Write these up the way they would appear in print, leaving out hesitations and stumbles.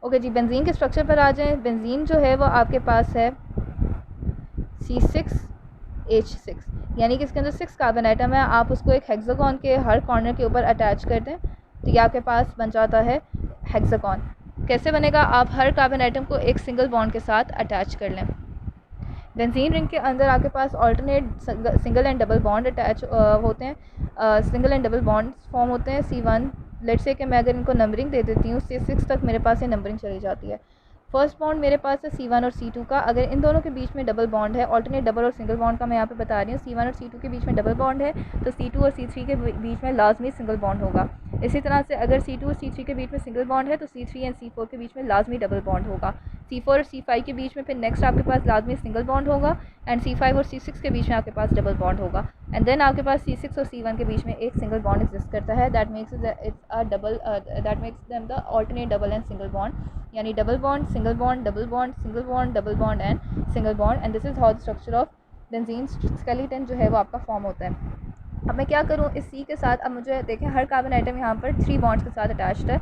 Okay जी, benzene के structure पर आ जाएं। बेंजीन जो है वो आपके पास है C6H6, यानी कि इसके अंदर 6 कार्बन आइटम है। आप उसको एक हेक्सागोन के हर कॉर्नर के ऊपर अटैच कर दें तो ये आपके पास बन जाता है हेक्सागोन। कैसे बनेगा? आप हर कार्बन आइटम को एक सिंगल बॉन्ड के साथ अटैच कर लें। बेंजीन रिंग के अंदर आपके पास alternate single and double bond attach होते हैं, single and double bond form होते हैं। C1, लेट्स से कि मैं अगर इनको नंबरिंग दे देती हूँ, C6 तक मेरे पास ये नंबरिंग चली जाती है। फर्स्ट बॉन्ड मेरे पास है C1 और C2 का। अगर इन दोनों के बीच में डबल बॉन्ड है, ऑल्टरनेट डबल और सिंगल बॉन्ड का मैं यहाँ पे बता रही हूँ, C1 और C2 के बीच में डबल बॉन्ड है तो C2 और C3 के बीच में लाजमी सिंगल बॉन्ड होगा। इसी तरह से अगर C2 और C3 के बीच में सिंगल बॉन्ड है तो C3 एंड C4 के बीच में लाजमी डबल बॉन्ड होगा। C4 और C5 के बीच में फिर नेक्स्ट आपके पास लाजमी सिंगल बॉन्ड होगा एंड C5 और C6 के बीच में आपके पास डबल बॉन्ड होगा। एंड देन आपके पास C6 और C1 के बीच में एक सिंगल बॉन्ड एग्जिस्ट करता है। That makes them the alternate double and single bond, यानी double bond, single bond, double bond, single bond, double bond and single bond. And this is how the structure of benzene skeleton जो है वो आपका form होता है। अब मैं क्या करूँ इस C के साथ? अब मुझे देखें हर कार्बन आइटम यहाँ पर 3 बॉन्ड्स के साथ अटैच्ड है।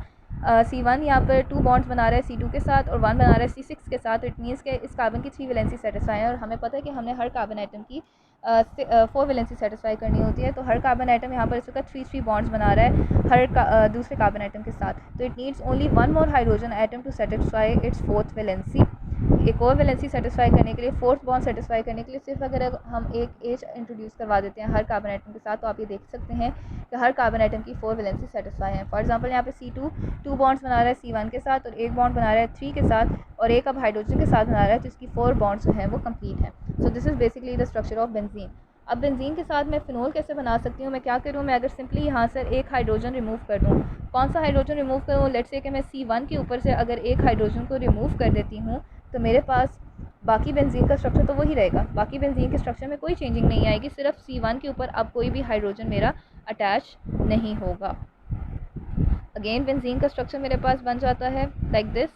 C1 यहाँ पर 2 बॉन्ड्स बना रहा है C2 के साथ और 1 बना रहा है C6 के साथ। इट मीन्स के इस कार्बन की 3 वैलेंसी सेटिस्फाई है और हमें पता है कि हमने हर कार्बन आइटम की 4 वैलेंसी सेटिस्फाई करनी होती है। तो हर कार्बन आइटम यहाँ पर इस वक्त 3 बॉन्ड्स बना रहा है हर दूसरे कार्बन आइटम के साथ। तो it needs only 1 more hydrogen atom to satisfy its 4th valency. एक और वैलेंसी सेटिस्फाई करने के लिए, 4th बॉन्ड सेटिस्फाई करने के लिए सिर्फ अगर हम एक एच इंट्रोड्यूस करवा देते हैं हर कार्बन आइटम के साथ, तो आप ये देख सकते हैं कि हर कार्बन आइटम की 4 वैलेंसी सेटिस्फाई है। फॉर एग्जांपल यहाँ पे C2 2 बॉन्ड्स बना रहा है C1 के साथ और एक बॉन्ड बना रहा है 3 के साथ और एक अब हाइड्रोजन के साथ बना रहा है, तो इसकी 4 बॉन्ड्स जो हैं वो कंप्लीट हैं। So this is basically the structure of benzene. अब बेंजीन के साथ मैं फिनोल कैसे बना सकती हूँ? मैं क्या करूँ, मैं अगर सिंपली यहाँ से एक हाइड्रोजन रिमूव कर दूँ, कौन सा हाइड्रोजन रिमूव करूँ? लेट्स से कि मैं C1 के ऊपर से अगर एक हाइड्रोजन को रिमूव कर देती हूँ तो मेरे पास बाकी बेंजीन का स्ट्रक्चर तो वही रहेगा। बाकी बेंजीन के स्ट्रक्चर में कोई चेंजिंग नहीं आएगी, सिर्फ C1 के ऊपर अब कोई भी हाइड्रोजन मेरा अटैच नहीं होगा। अगेन बेंजीन का स्ट्रक्चर मेरे पास बन जाता है लाइक दिस।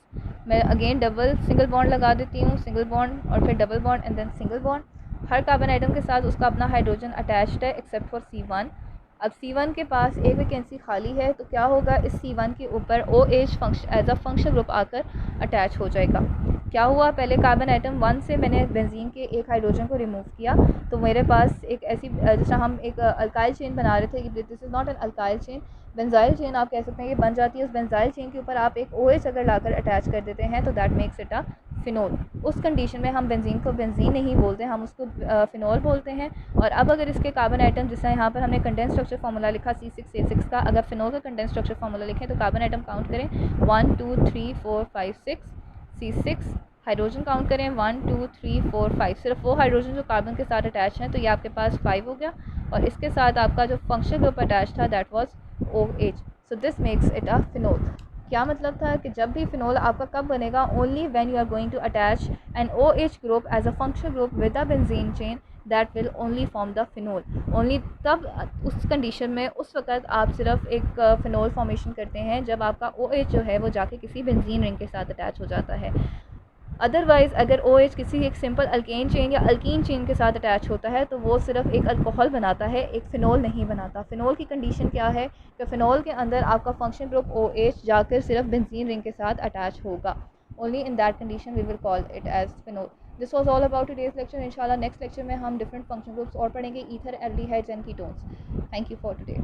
मैं अगेन डबल सिंगल बॉन्ड लगा देती हूँ, सिंगल बॉन्ड और फिर double bond and then single bond. हर कार्बन आइटम के साथ उसका अपना हाइड्रोजन अटैच्ड है एक्सेप्ट फॉर C1। अब C1 के पास एक वैकेंसी खाली है तो क्या होगा, इस C1 के ऊपर OH function as a function group आकर अटैच हो जाएगा। क्या हुआ, पहले कार्बन आइटम 1 से मैंने बेंजीन के एक हाइड्रोजन को रिमूव किया तो मेरे पास एक ऐसी जैसा हम एक अल्काइल चेन बना रहे थे, this is not an alkyl chain, benzyl chain आप कह सकते हैं, ये बन जाती है। उस बेंजाइल चेन के ऊपर आप एक OH अगर लाकर अटैच कर देते हैं तो that makes it a phenol. उस कंडीशन में हम बेंजीन को बेंजीन नहीं बोलते, हम उसको फिनोल बोलते हैं। और अब अगर इसके कार्बन आइटम, जैसे यहाँ पर हमने कंडेंस स्ट्रक्चर फार्मूला लिखा C6H6 का, अगर फिनोल का कंडेंस स्ट्रक्चर फार्मूला लिखें तो कार्बन आइटम काउंट करें 1 2 3 4 5 6, C6 हाइड्रोजन काउंट करें 1 2 3 4 5, सिर्फ वो हाइड्रोजन जो कार्बन के साथ अटैच हैं, तो ये आपके पास 5 हो गया और इसके साथ आपका जो फंक्शन ग्रुप अटैच था that was OH। So this makes it a phenol. क्या मतलब था कि जब भी फिनोल आपका कब बनेगा, only when you are going to attach an OH group as a functional group with a benzene chain, that will only form the phenol. Only तब, उस कंडीशन में, उस वक्त आप सिर्फ एक फिनोल फॉर्मेशन करते हैं जब आपका OH जो है वो जाके किसी बेंजीन रिंग के साथ अटैच हो जाता है। अदरवाइज़ अगर OH किसी एक सिंपल अल्केन चेन या अल्कीन चेन के साथ अटैच होता है तो वो सिर्फ एक अल्कोहल बनाता है, एक फ़िनोल नहीं बनाता। फ़िनोल की कंडीशन क्या है कि फ़िनोल के अंदर आपका फंक्शन ग्रुप OH जाकर सिर्फ बेंजीन रिंग के साथ अटैच होगा। Only in that condition we will call it as phenol. This was all about today's lecture. इंशाल्लाह नेक्स्ट लेक्चर में हम डिफरेंट फंक्शन ग्रुप्स और पढ़ेंगे, ether, aldehydes and ketones. Thank you for today.